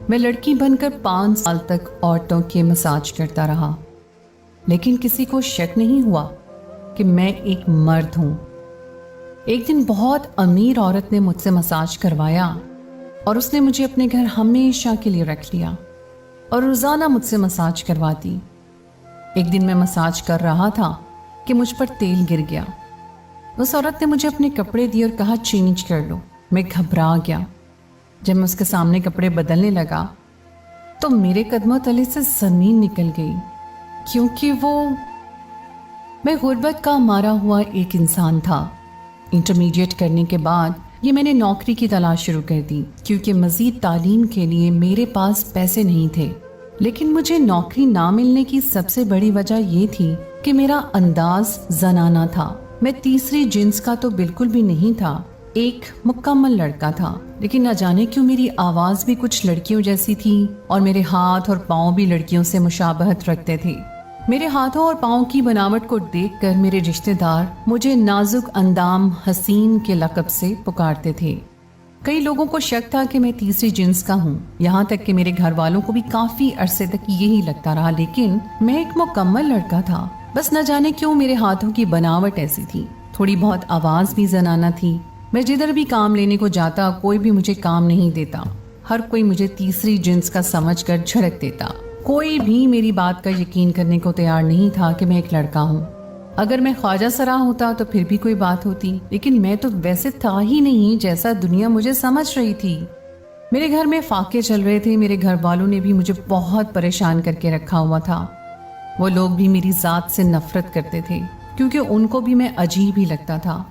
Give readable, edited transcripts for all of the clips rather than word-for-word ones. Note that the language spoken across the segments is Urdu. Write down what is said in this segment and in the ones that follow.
میں لڑکی بن کر 5 سال تک عورتوں کے مساج کرتا رہا، لیکن کسی کو شک نہیں ہوا کہ میں ایک مرد ہوں۔ ایک دن بہت امیر عورت نے مجھ سے مساج کروایا اور اس نے مجھے اپنے گھر ہمیشہ کے لیے رکھ لیا اور روزانہ مجھ سے مساج کرواتی۔ ایک دن میں مساج کر رہا تھا کہ مجھ پر تیل گر گیا۔ اس عورت نے مجھے اپنے کپڑے دیے اور کہا چینج کر لو۔ میں گھبرا گیا۔ جب میں اس کے سامنے کپڑے بدلنے لگا تو میرے قدموں تلے سے زمین نکل گئی، کیونکہ میں غربت کا مارا ہوا ایک انسان تھا۔ انٹرمیڈیٹ کرنے کے بعد یہ میں نے نوکری کی تلاش شروع کر دی، کیونکہ مزید تعلیم کے لیے میرے پاس پیسے نہیں تھے۔ لیکن مجھے نوکری نہ ملنے کی سب سے بڑی وجہ یہ تھی کہ میرا انداز زنانہ تھا۔ میں تیسری جنس کا تو بالکل بھی نہیں تھا، ایک مکمل لڑکا تھا، لیکن نہ جانے کیوں میری آواز بھی کچھ لڑکیوں جیسی تھی اور میرے ہاتھ اور پاؤں بھی لڑکیوں سے مشابہت رکھتے تھے۔ میرے ہاتھوں اور پاؤں کی بناوٹ کو دیکھ کر میرے رشتہ دار مجھے نازک اندام حسین کے لقب سے پکارتے تھے۔ کئی لوگوں کو شک تھا کہ میں تیسری جنس کا ہوں، یہاں تک کہ میرے گھر والوں کو بھی کافی عرصے تک یہی لگتا رہا، لیکن میں ایک مکمل لڑکا تھا۔ بس نہ جانے کیوں میرے ہاتھوں کی بناوٹ ایسی تھی، تھوڑی بہت آواز بھی زنانہ تھی۔ میں جدھر بھی کام لینے کو جاتا کوئی بھی مجھے کام نہیں دیتا، ہر کوئی مجھے تیسری جنس کا سمجھ کر جھڑک دیتا۔ کوئی بھی میری بات کا یقین کرنے کو تیار نہیں تھا کہ میں ایک لڑکا ہوں۔ اگر میں خواجہ سرا ہوتا تو پھر بھی کوئی بات ہوتی، لیکن میں تو ویسے تھا ہی نہیں جیسا دنیا مجھے سمجھ رہی تھی۔ میرے گھر میں فاقے چل رہے تھے، میرے گھر والوں نے بھی مجھے بہت پریشان کر کے رکھا ہوا تھا۔ وہ لوگ بھی میری ذات سے نفرت کرتے تھے، کیونکہ ان کو بھی میں عجیب ہی لگتا تھا۔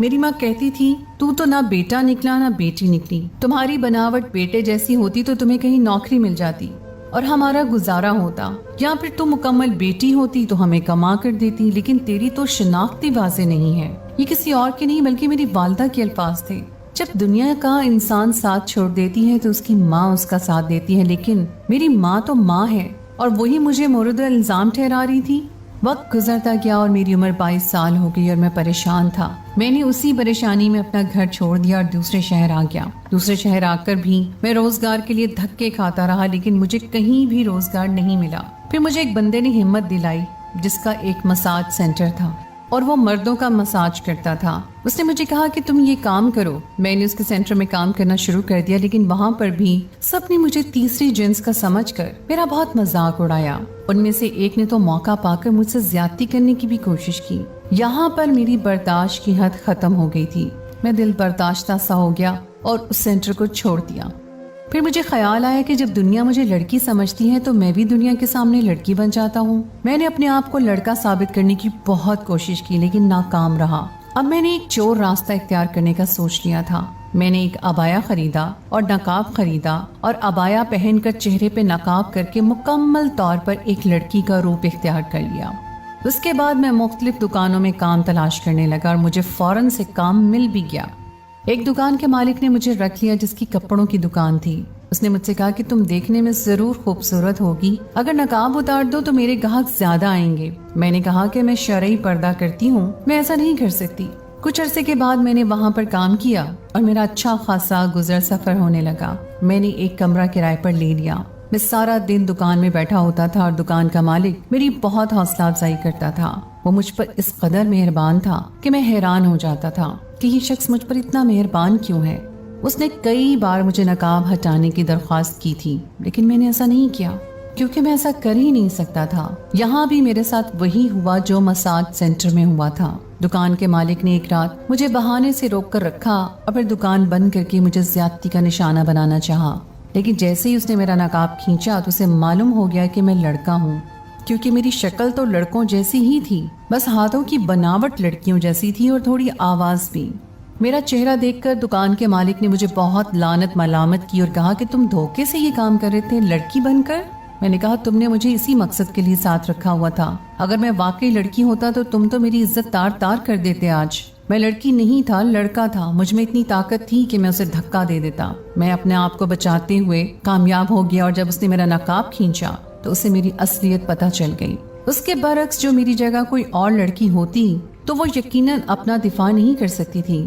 میری ماں کہتی تھی تو نہ بیٹا نکلا نہ بیٹی نکلی، تمہاری بناوٹ بیٹے جیسی ہوتی تو تمہیں کہیں نوکری مل جاتی اور ہمارا گزارا ہوتا، یا پھر تم مکمل بیٹی ہوتی تو ہمیں کما کر دیتی، لیکن تیری تو شناختی واضح نہیں ہے۔ یہ کسی اور کے نہیں بلکہ میری والدہ کے الفاظ تھے۔ جب دنیا کا انسان ساتھ چھوڑ دیتی ہے تو اس کی ماں اس کا ساتھ دیتی ہے، لیکن میری ماں تو ماں ہے اور وہی مجھے مورد الزام ٹھہرا رہی تھی۔ وقت گزرتا گیا اور میری عمر 22 سال ہو گئی اور میں پریشان تھا۔ میں نے اسی پریشانی میں اپنا گھر چھوڑ دیا اور دوسرے شہر آ گیا۔ دوسرے شہر آ کر بھی میں روزگار کے لیے دھکے کھاتا رہا، لیکن مجھے کہیں بھی روزگار نہیں ملا۔ پھر مجھے ایک بندے نے ہمت دلائی جس کا ایک مساج سینٹر تھا اور وہ مردوں کا مساج کرتا تھا۔ اس نے مجھے کہا کہ تم یہ کام کرو۔ میں نے اس کے سینٹر میں کام کرنا شروع کر دیا، لیکن وہاں پر بھی سب نے مجھے تیسری جنس کا سمجھ کر میرا بہت مذاق اڑایا۔ ان میں سے ایک نے تو موقع پا کر مجھ سے زیادتی کرنے کی بھی کوشش کی۔ یہاں پر میری برداشت کی حد ختم ہو گئی تھی۔ میں دل برداشتہ سا ہو گیا اور اس سینٹر کو چھوڑ دیا۔ پھر مجھے خیال آیا کہ جب دنیا مجھے لڑکی سمجھتی ہے تو میں بھی دنیا کے سامنے لڑکی بن جاتا ہوں۔ میں نے اپنے آپ کو لڑکا ثابت کرنے کی بہت کوشش کی، لیکن ناکام رہا۔ اب میں نے ایک چور راستہ اختیار کرنے کا سوچ لیا تھا۔ میں نے ایک عبایا خریدا اور نقاب خریدا اور عبایا پہن کر چہرے پہ نقاب کر کے مکمل طور پر ایک لڑکی کا روپ اختیار کر لیا۔ اس کے بعد میں مختلف دکانوں میں کام تلاش کرنے لگا اور مجھے فوراً سے کام مل بھی گیا۔ ایک دکان کے مالک نے مجھے رکھ لیا جس کی کپڑوں کی دکان تھی۔ اس نے مجھ سے کہا کہ تم دیکھنے میں ضرور خوبصورت ہوگی، اگر نقاب اتار دو تو میرے گاہک زیادہ آئیں گے۔ میں نے کہا کہ میں شرعی پردہ کرتی ہوں، میں ایسا نہیں کر سکتی۔ کچھ عرصے کے بعد میں نے وہاں پر کام کیا اور میرا اچھا خاصا گزر سفر ہونے لگا۔ میں نے ایک کمرہ کرائے پر لے لیا۔ میں سارا دن دکان میں بیٹھا ہوتا تھا اور دکان کا مالک میری بہت حوصلہ افزائی کرتا تھا۔ وہ مجھ پر اس قدر مہربان تھا کہ میں حیران ہو جاتا تھا کہ یہ شخص مجھ پر اتنا مہربان کیوں ہے۔ اس نے کئی بار مجھے نقاب ہٹانے کی درخواست کی تھی، لیکن میں نے ایسا نہیں کیا کیونکہ میں ایسا کر ہی نہیں سکتا تھا۔ یہاں بھی میرے ساتھ وہی ہوا جو مساج سینٹر میں ہوا تھا۔ دکان کے مالک نے ایک رات مجھے بہانے سے روک کر رکھا اور پھر دکان بند کر کے مجھے زیادتی کا نشانہ بنانا چاہا، لیکن جیسے ہی اس نے میرا نقاب کھینچا تو اسے معلوم ہو گیا کہ میں لڑکا ہوں، کیونکہ میری شکل تو لڑکوں جیسی ہی تھی، بس ہاتھوں کی بناوٹ لڑکیوں جیسی تھی اور تھوڑی آواز بھی۔ میرا چہرہ دیکھ کر دکان کے مالک نے مجھے بہت لعنت ملامت کی اور کہا کہ تم دھوکے سے یہ کام کر رہے تھے لڑکی بن کر۔ میں نے کہا تم نے مجھے اسی مقصد کے لیے ساتھ رکھا ہوا تھا، اگر میں واقعی لڑکی ہوتا تو تم تو میری عزت تار تار کر دیتے آج۔ میں لڑکی نہیں تھا، لڑکا تھا، مجھ میں اتنی طاقت تھی کہ میں اسے دھکا دے دیتا۔ میں اپنے آپ کو بچاتے ہوئے کامیاب ہو گیا اور جب اس نے میرا نقاب کھینچا تو اسے میری اصلیت پتہ چل گئی۔ اس کے برعکس جو میری جگہ کوئی اور لڑکی ہوتی تو وہ یقیناً اپنا دفاع نہیں کر سکتی تھی،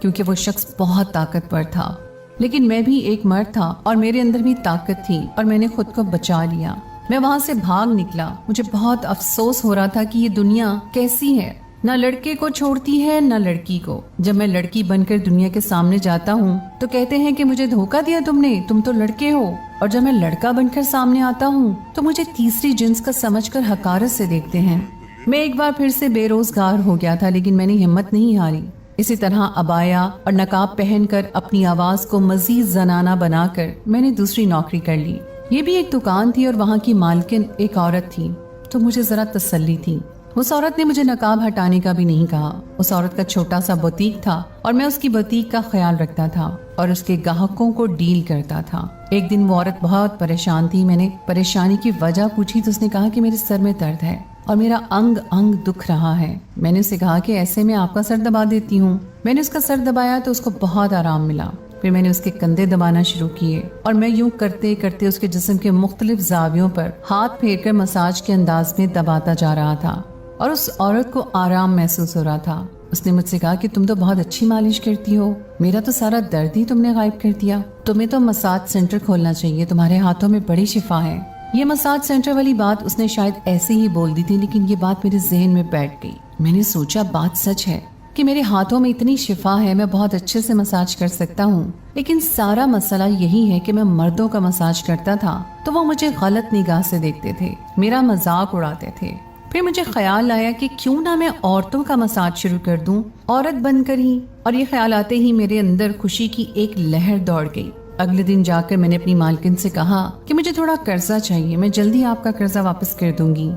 کیونکہ وہ شخص بہت طاقتور تھا۔ لیکن میں بھی ایک مرد تھا اور میرے اندر بھی طاقت تھی اور میں نے خود کو بچا لیا. میں وہاں سے بھاگ نکلا. مجھے بہت افسوس ہو رہا تھا کہ یہ دنیا کیسی ہے، نہ لڑکے کو چھوڑتی ہے نہ لڑکی کو. جب میں لڑکی بن کر دنیا کے سامنے جاتا ہوں تو کہتے ہیں کہ مجھے دھوکہ دیا تم نے، تم تو لڑکے ہو. اور جب میں لڑکا بن کر سامنے آتا ہوں تو مجھے تیسری جنس کا سمجھ کر حقارت سے دیکھتے ہیں. میں ایک بار پھر سے بے روزگار ہو گیا تھا، لیکن میں نے ہمت نہیں ہاری. اسی طرح عبایا اور نقاب پہن کر اپنی آواز کو مزید زنانہ بنا کر میں نے دوسری نوکری کر لی. یہ بھی ایک دکان تھی اور وہاں کی مالکن ایک عورت تھی، تو مجھے ذرا تسلی تھی. اس عورت نے مجھے نقاب ہٹانے کا بھی نہیں کہا. اس عورت کا چھوٹا سا بوتیک تھا اور میں اس کی بوتیک کا خیال رکھتا تھا اور اس کے گاہکوں کو ڈیل کرتا تھا. ایک دن وہ عورت بہت پریشان تھی. میں نے پریشانی کی وجہ پوچھی تو اس نے کہا کہ میرے سر میں درد ہے اور میرا انگ انگ دکھ رہا ہے. میں نے اسے کہا کہ ایسے میں آپ کا سر دبا دیتی ہوں. میں نے اس کا سر دبایا تو اس کو بہت آرام ملا. پھر میں نے اس کے کندھے دبانا شروع کیے اور میں یوں کرتے کرتے اس کے جسم کے مختلف زاویوں پر ہاتھ پھیر کر مساج کے انداز میں دباتا جا رہا تھا اور اس عورت کو آرام محسوس ہو رہا تھا. اس نے مجھ سے کہا کہ تم تو بہت اچھی مالش کرتی ہو، میرا تو سارا درد ہی تم نے غائب کر دیا. تمہیں تو مساج سینٹر کھولنا چاہیے، تمہارے ہاتھوں میں بڑی شفا ہے. یہ مساج سینٹر والی بات اس نے شاید ایسے ہی بول دی تھی، لیکن یہ بات میرے ذہن میں بیٹھ گئی. میں نے سوچا بات سچ ہے کہ میرے ہاتھوں میں اتنی شفا ہے، میں بہت اچھے سے مساج کر سکتا ہوں. لیکن سارا مسئلہ یہی ہے کہ میں مردوں کا مساج کرتا تھا تو وہ مجھے غلط نگاہ سے دیکھتے تھے، میرا مذاق اڑاتے تھے. پھر مجھے خیال آیا کہ کیوں نہ میں عورتوں کا مساج شروع کر دوں، عورت بن کر ہی. اور یہ خیال آتے ہی میرے اندر خوشی کی ایک لہر دوڑ گئی. اگلے دن جا کر میں نے اپنی مالکن سے کہا کہ مجھے تھوڑا قرضہ چاہیے، میں جلدی آپ کا قرضہ واپس کر دوں گی.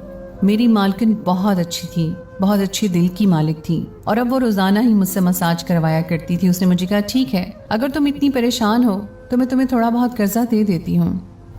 میری مالکن بہت اچھی تھی، بہت اچھی دل کی مالک تھی اور اب وہ روزانہ ہی مجھ سے مساج کروایا کرتی تھی. اس نے مجھے کہا ٹھیک ہے، اگر تم اتنی پریشان ہو تو میں تمہیں تھوڑا بہت قرضہ دے دیتی ہوں.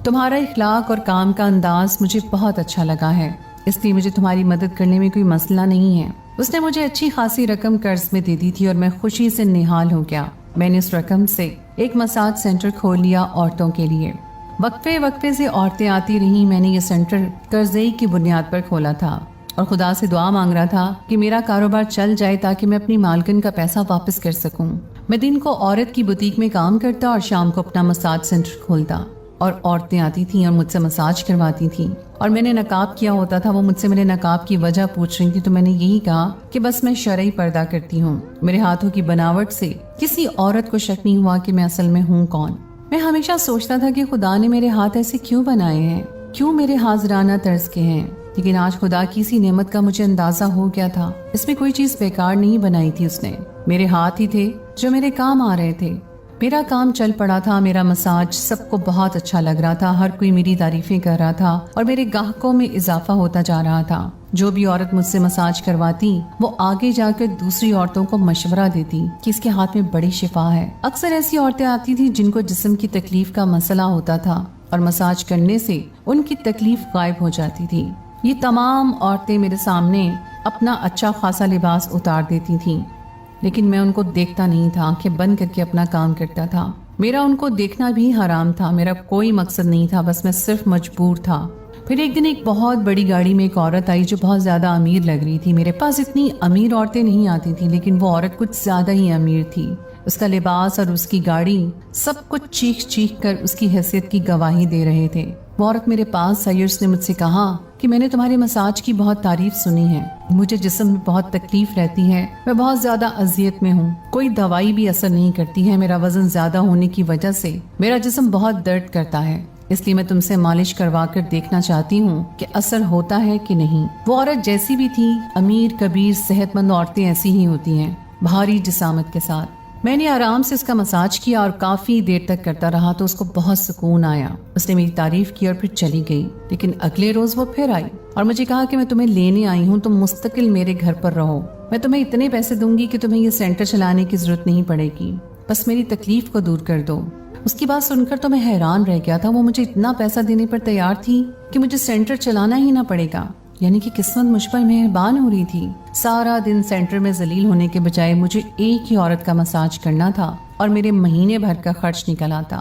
تمہارا اخلاق اور کام کا انداز مجھے بہت اچھا لگا ہے، اس لیے مجھے تمہاری مدد کرنے میں کوئی مسئلہ نہیں ہے. اس نے مجھے اچھی خاصی رقم قرض میں دے دی تھی اور میں خوشی سے نہال ہو گیا. میں نے اس رقم سے ایک مساج سینٹر کھول لیا عورتوں کے لیے. وقفے وقفے سے عورتیں آتی رہیں. میں نے یہ سینٹر قرضے کی بنیاد پر کھولا تھا اور خدا سے دعا مانگ رہا تھا کہ میرا کاروبار چل جائے تاکہ میں اپنی مالکن کا پیسہ واپس کر سکوں. میں دن کو عورت کی بوتیک میں کام کرتا اور شام کو اپنا مساج سینٹر کھولتا اور عورتیں آتی تھیں اور مجھ سے مساج کرواتی تھیں. اور میں نے نقاب کیا ہوتا تھا، وہ مجھ سے میرے نقاب کی وجہ پوچھ رہی تھی تو میں نے یہی کہا کہ بس میں شرعی پردہ کرتی ہوں. میرے ہاتھوں کی بناوٹ سے کسی عورت کو شک نہیں ہوا کہ میں اصل میں ہوں کون. میں ہمیشہ سوچتا تھا کہ خدا نے میرے ہاتھ ایسے کیوں بنائے ہیں، کیوں میرے حاضرانہ طرز کے ہیں. لیکن آج خدا کی سی نعمت کا مجھے اندازہ ہو گیا تھا. اس میں کوئی چیز بیکار نہیں بنائی تھی اس نے. میرے ہاتھ ہی تھے جو میرے کام آ رہے تھے. میرا کام چل پڑا تھا، میرا مساج سب کو بہت اچھا لگ رہا تھا، ہر کوئی میری تعریفیں کر رہا تھا اور میرے گاہکوں میں اضافہ ہوتا جا رہا تھا. جو بھی عورت مجھ سے مساج کرواتی وہ آگے جا کر دوسری عورتوں کو مشورہ دیتی کہ اس کے ہاتھ میں بڑی شفا ہے. اکثر ایسی عورتیں آتی تھیں جن کو جسم کی تکلیف کا مسئلہ ہوتا تھا اور مساج کرنے سے ان کی تکلیف غائب ہو جاتی تھی. یہ تمام عورتیں میرے سامنے اپنا اچھا خاصا لباس اتار دیتی تھیں، لیکن میں ان کو دیکھتا نہیں تھا، آنکھیں بند کر کے اپنا کام کرتا تھا. میرا ان کو دیکھنا بھی حرام تھا، میرا کوئی مقصد نہیں تھا، بس میں صرف مجبور تھا. پھر ایک دن ایک بہت بڑی گاڑی میں ایک عورت آئی جو بہت زیادہ امیر لگ رہی تھی. میرے پاس اتنی امیر عورتیں نہیں آتی تھیں، لیکن وہ عورت کچھ زیادہ ہی امیر تھی. اس کا لباس اور اس کی گاڑی سب کچھ چیخ چیخ کر اس کی حیثیت کی گواہی دے رہے تھے. وہ عورت میرے پاس آئی اور اس نے مجھ سے کہا کہ میں نے تمہارے مساج کی بہت تعریف سنی ہے، مجھے جسم میں بہت تکلیف رہتی ہے، میں بہت زیادہ اذیت میں ہوں، کوئی دوائی بھی اثر نہیں کرتی ہے، میرا وزن زیادہ ہونے کی وجہ سے میرا جسم بہت درد کرتا ہے، اس لیے میں تم سے مالش کروا کر دیکھنا چاہتی ہوں کہ اثر ہوتا ہے کہ نہیں. وہ عورت جیسی بھی تھی، امیر کبیر صحت مند عورتیں ایسی ہی ہوتی ہیں، بھاری جسامت کے ساتھ. میں نے آرام سے اس کا مساج کیا اور کافی دیر تک کرتا رہا تو اس کو بہت سکون آیا. اس نے میری تعریف کی اور پھر چلی گئی. لیکن اگلے روز وہ پھر آئی اور مجھے کہا کہ میں تمہیں لینے آئی ہوں، تم مستقل میرے گھر پر رہو، میں تمہیں اتنے پیسے دوں گی کہ تمہیں یہ سینٹر چلانے کی ضرورت نہیں پڑے گی، بس میری تکلیف کو دور کر دو. اس کی بات سن کر تو میں حیران رہ گیا تھا. وہ مجھے اتنا پیسہ دینے پر تیار تھی کہ مجھے سینٹر چلانا ہی نہ پڑے گا. یعنی کہ قسمت مجھ پر مہربان ہو رہی تھی. سارا دن سینٹر میں ذلیل ہونے کے بجائے مجھے ایک ہی عورت کا مساج کرنا تھا اور میرے مہینے بھر کا خرچ نکل آتا.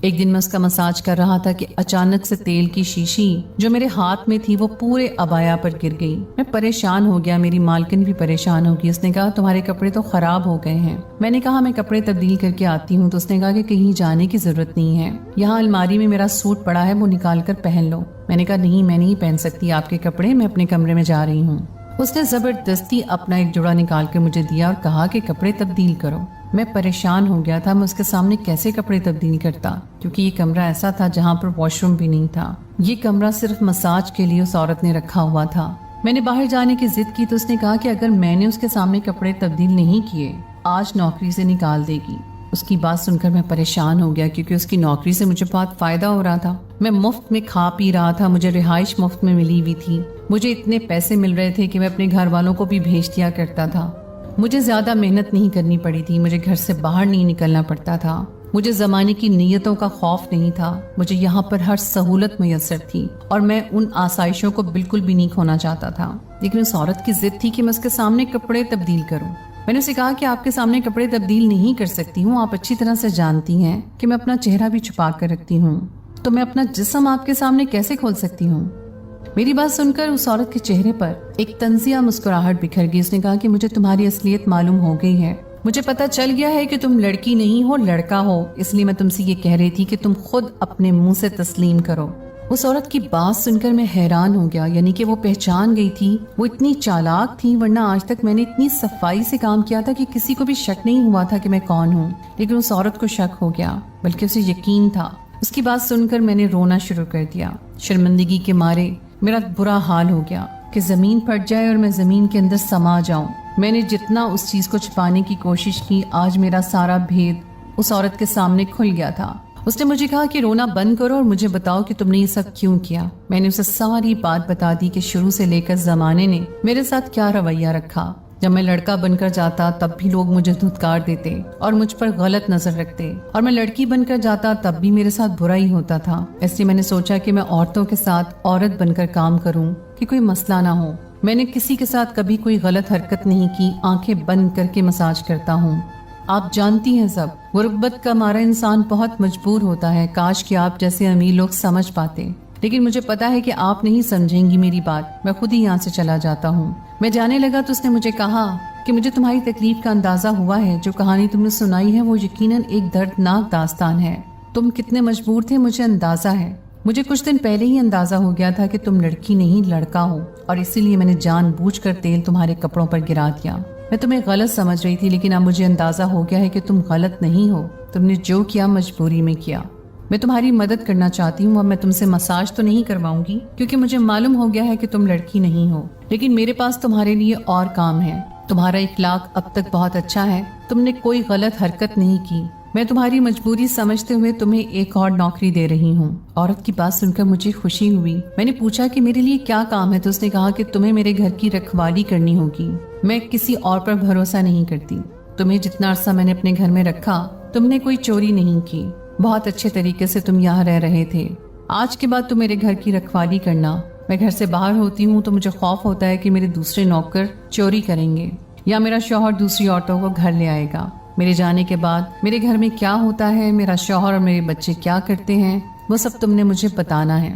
ایک دن میں اس کا مساج کر رہا تھا کہ اچانک سے تیل کی شیشی جو میرے ہاتھ میں تھی وہ پورے ابایا پر گر گئی۔ میں پریشان ہو گیا، میری مالکن بھی پریشان ہوگی۔ اس نے کہا تمہارے کپڑے تو خراب ہو گئے ہیں۔ میں نے کہا میں کپڑے تبدیل کر کے آتی ہوں۔ تو اس نے کہا کہ کہیں جانے کی ضرورت نہیں ہے، یہاں الماری میں میرا سوٹ پڑا ہے، وہ نکال کر پہن لو۔ میں نے کہا نہیں، میں نہیں پہن سکتی آپ کے کپڑے، میں اپنے کمرے میں جا رہی ہوں۔ اس نے زبردستی اپنا ایک جوڑا نکال کے مجھے دیا اور کہا کہ کپڑے تبدیل کرو۔ میں پریشان ہو گیا تھا، میں اس کے سامنے کیسے کپڑے تبدیل کرتا، کیونکہ یہ کمرہ ایسا تھا جہاں پر واش روم بھی نہیں تھا۔ یہ کمرہ صرف مساج کے لیے اس عورت نے رکھا ہوا تھا۔ میں نے باہر جانے کی ضد کی تو اس نے کہا کہ اگر میں نے اس کے سامنے کپڑے تبدیل نہیں کیے آج نوکری سے نکال دے گی۔ اس کی بات سن کر میں پریشان ہو گیا، کیونکہ اس کی نوکری سے مجھے بہت فائدہ ہو رہا تھا۔ میں مفت میں کھا پی رہا تھا، مجھے رہائش مفت میں ملی ہوئی تھی، مجھے اتنے پیسے مل رہے تھے کہ میں اپنے گھر والوں کو بھی بھیج دیا کرتا تھا۔ مجھے زیادہ محنت نہیں کرنی پڑی تھی، مجھے گھر سے باہر نہیں نکلنا پڑتا تھا، مجھے زمانے کی نیتوں کا خوف نہیں تھا، مجھے یہاں پر ہر سہولت میسر تھی اور میں ان آسائشوں کو بالکل بھی نہیں کھونا چاہتا تھا۔ لیکن اس عورت کی ضد تھی کہ میں اس کے سامنے کپڑے تبدیل کروں۔ میں نے اسے کہا کہ آپ کے سامنے کپڑے تبدیل نہیں کر سکتی ہوں، آپ اچھی طرح سے جانتی ہیں کہ میں اپنا چہرہ بھی چھپا کر رکھتی ہوں، تو میں اپنا جسم آپ کے سامنے کیسے کھول سکتی ہوں؟ میری بات سن کر اس عورت کے چہرے پر ایک طنزیہ مسکراہٹ بکھر گئی۔ اس نے کہا کہ مجھے تمہاری اصلیت معلوم ہو گئی ہے، مجھے پتا چل گیا ہے کہ تم لڑکی نہیں ہو، لڑکا ہو، اس لیے میں تم سے یہ کہہ رہی تھی کہ تم خود اپنے منہ سے تسلیم کرو۔ اس عورت کی بات سن کر میں حیران ہو گیا، یعنی کہ وہ پہچان گئی تھی، وہ اتنی چالاک تھی، ورنہ آج تک میں نے اتنی صفائی سے کام کیا تھا کہ کسی کو بھی شک نہیں ہوا تھا کہ میں کون ہوں۔ لیکن اس عورت کو شک ہو گیا، بلکہ اسے یقین تھا۔ اس کی بات سن کر میں نے رونا شروع کر دیا۔ شرمندگی کے مارے میرا برا حال ہو گیا کہ زمین پھٹ جائے اور میں زمین کے اندر سما جاؤں۔ میں نے جتنا اس چیز کو چھپانے کی کوشش کی، آج میرا سارا بھید اس عورت کے سامنے کھل گیا تھا۔ اس نے مجھے کہا کہ رونا بند کرو اور مجھے بتاؤ کہ تم نے یہ سب کیوں کیا۔ میں نے اسے ساری بات بتا دی کہ شروع سے لے کر زمانے نے میرے ساتھ کیا رویہ رکھا۔ جب میں لڑکا بن کر جاتا تب بھی لوگ مجھے دھتکار دیتے اور مجھ پر غلط نظر رکھتے، اور میں لڑکی بن کر جاتا تب بھی میرے ساتھ برا ہی ہوتا تھا۔ اس لیے میں نے سوچا کہ میں عورتوں کے ساتھ عورت بن کر کام کروں کہ کوئی مسئلہ نہ ہو۔ میں نے کسی کے ساتھ کبھی کوئی غلط حرکت نہیں کی، آنکھیں بند کر کے مساج کرتا ہوں۔ آپ جانتی ہیں سب، غربت کا مارا انسان بہت مجبور ہوتا ہے، کاش کہ آپ جیسے امیر لوگ سمجھ پاتے، لیکن مجھے پتا ہے کہ آپ نہیں سمجھیں گی میری بات، میں خود ہی یہاں سے چلا جاتا ہوں۔ میں جانے لگا تو اس نے مجھے کہا کہ مجھے تمہاری تکلیف کا اندازہ ہوا ہے، جو کہانی تم نے سنائی ہے وہ یقیناً ایک دردناک داستان ہے، تم کتنے مجبور تھے مجھے اندازہ ہے۔ مجھے کچھ دن پہلے ہی اندازہ ہو گیا تھا کہ تم لڑکی نہیں لڑکا ہو، اور اسی لیے میں نے جان بوجھ کر تیل تمہارے کپڑوں پر گرا دیا۔ میں تمہیں غلط سمجھ رہی تھی، لیکن اب مجھے اندازہ ہو گیا ہے کہ تم غلط نہیں ہو، تم نے جو کیا مجبوری میں کیا۔ میں تمہاری مدد کرنا چاہتی ہوں، اب میں تم سے مساج تو نہیں کرواؤں گی کیونکہ مجھے معلوم ہو گیا ہے کہ تم لڑکی نہیں ہو، لیکن میرے پاس تمہارے لیے اور کام ہے۔ تمہارا اخلاق اب تک بہت اچھا ہے، تم نے کوئی غلط حرکت نہیں کی، میں تمہاری مجبوری سمجھتے ہوئے تمہیں ایک اور نوکری دے رہی ہوں۔ عورت کی بات سن کر مجھے خوشی ہوئی۔ میں نے پوچھا کہ میرے لیے کیا کام ہے، تو اس نے کہا کہ تمہیں میرے گھر کی رکھوالی کرنی ہوگی، میں کسی اور پر بھروسہ نہیں کرتی، تمہیں جتنا عرصہ میں نے اپنے گھر میں رکھا تم نے کوئی چوری نہیں کی، بہت اچھے طریقے سے تم یہاں رہ رہے تھے، آج کے بعد تم میرے گھر کی رکھوالی کرنا۔ میں گھر سے باہر ہوتی ہوں تو مجھے خوف ہوتا ہے کہ میرے دوسرے نوکر چوری کریں گے یا میرا شوہر دوسری عورتوں کو گھر لے آئے گا۔ میرے جانے کے بعد میرے گھر میں کیا ہوتا ہے، میرا شوہر اور میرے بچے کیا کرتے ہیں، وہ سب تم نے مجھے بتانا ہے۔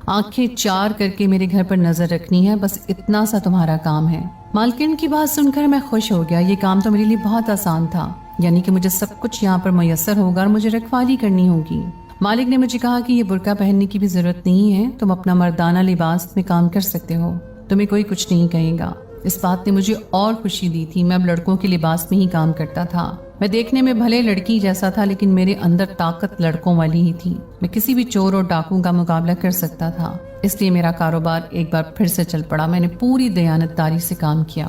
آنکھیں چار کر کے میرے گھر پر نظر رکھنی ہے، بس اتنا سا تمہارا کام ہے۔ مالکن کی بات سن کر میں خوش ہو گیا، یہ کام تو میرے لیے بہت آسان تھا، یعنی کہ مجھے سب کچھ یہاں پر میسر ہوگا اور مجھے رکھوالی کرنی ہوگی۔ مالک نے مجھے کہا کہ یہ برقع پہننے کی بھی ضرورت نہیں ہے، تم اپنا مردانہ لباس میں کام کر سکتے ہو، تمہیں کوئی کچھ نہیں کہے گا۔ اس بات نے مجھے اور خوشی دی تھی، میں اب لڑکوں کے لباس میں ہی کام کرتا تھا۔ میں دیکھنے میں بھلے لڑکی جیسا تھا، لیکن میرے اندر طاقت لڑکوں والی ہی تھی، میں کسی بھی چور اور ڈاکو کا مقابلہ کر سکتا تھا۔ اس لیے میرا کاروبار ایک بار پھر سے چل پڑا، میں نے پوری دیانتداری سے کام کیا۔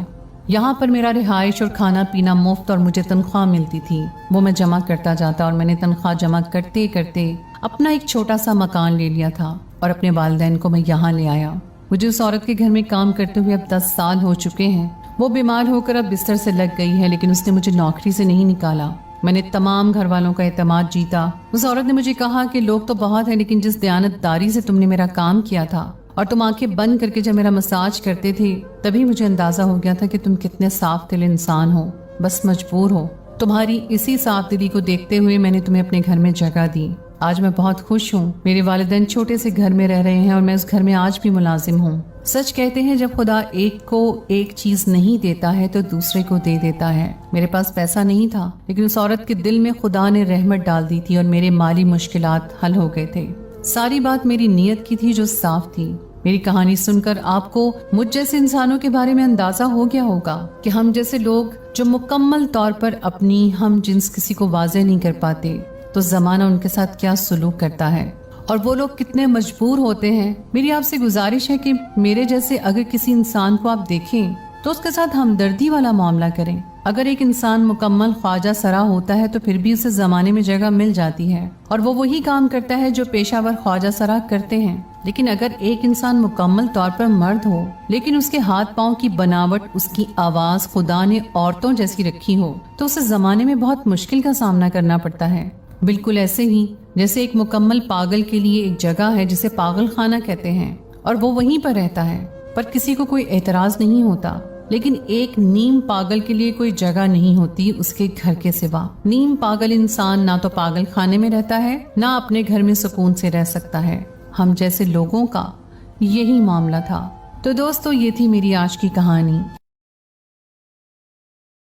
یہاں پر میرا رہائش اور کھانا پینا مفت اور مجھے تنخواہ ملتی تھی، وہ میں جمع کرتا جاتا اور میں نے تنخواہ جمع کرتے کرتے اپنا ایک چھوٹا سا مکان لے لیا تھا اور اپنے والدین کو میں یہاں لے آیا۔ مجھے اس عورت کے گھر میں کام کرتے ہوئے اب 10 سال ہو چکے ہیں، وہ بیمار ہو کر اب بستر سے لگ گئی ہے، لیکن اس نے مجھے نوکری سے نہیں نکالا۔ میں نے تمام گھر والوں کا اعتماد جیتا۔ اس عورت نے مجھے کہا کہ لوگ تو بہت ہیں، لیکن جس دیانتداری سے تم نے میرا کام کیا تھا اور تم آنکھیں بند کر کے جب میرا مساج کرتے تھے، تبھی مجھے اندازہ ہو گیا تھا کہ تم کتنے صاف دل انسان ہو، بس مجبور ہو۔ تمہاری اسی صاف دلی کو دیکھتے ہوئے میں نے تمہیں اپنے گھر میں جگہ دی۔ آج میں بہت خوش ہوں. میرے والدین چھوٹے سے گھر میں رہ رہے ہیں اور میں اس گھر میں آج بھی ملازم ہوں. سچ کہتے ہیں جب خدا ایک کو ایک چیز نہیں دیتا ہے تو دوسرے کو دے دیتا ہے. میرے پاس پیسہ نہیں تھا لیکن اس عورت کے دل میں خدا نے رحمت ڈال دی تھی اور میرے مالی مشکلات حل ہو گئے تھے. ساری بات میری نیت کی تھی جو صاف تھی. میری کہانی سن کر آپ کو مجھ جیسے انسانوں کے بارے میں اندازہ ہو گیا ہوگا کہ ہم جیسے لوگ جو مکمل طور پر اپنی ہم جنس کسی کو واضح نہیں کر پاتے تو زمانہ ان کے ساتھ کیا سلوک کرتا ہے اور وہ لوگ کتنے مجبور ہوتے ہیں. میری آپ سے گزارش ہے کہ میرے جیسے اگر کسی انسان کو آپ دیکھیں تو اس کے ساتھ ہمدردی والا معاملہ کریں. اگر ایک انسان مکمل خواجہ سرا ہوتا ہے تو پھر بھی اسے زمانے میں جگہ مل جاتی ہے اور وہ وہی کام کرتا ہے جو پیشہ ور خواجہ سرا کرتے ہیں. لیکن اگر ایک انسان مکمل طور پر مرد ہو لیکن اس کے ہاتھ پاؤں کی بناوٹ، اس کی آواز خدا نے عورتوں جیسی رکھی ہو تو اسے زمانے میں بہت مشکل کا سامنا کرنا پڑتا ہے. بالکل ایسے ہی جیسے ایک مکمل پاگل کے لیے ایک جگہ ہے جسے پاگل خانہ کہتے ہیں اور وہ وہیں پر رہتا ہے پر کسی کو کوئی اعتراض نہیں ہوتا. لیکن ایک نیم پاگل کے لیے کوئی جگہ نہیں ہوتی اس کے گھر کے سوا. نیم پاگل انسان نہ تو پاگل خانے میں رہتا ہے نہ اپنے گھر میں سکون سے رہ سکتا ہے. ہم جیسے لوگوں کا یہی معاملہ تھا. تو دوستو یہ تھی میری آج کی کہانی.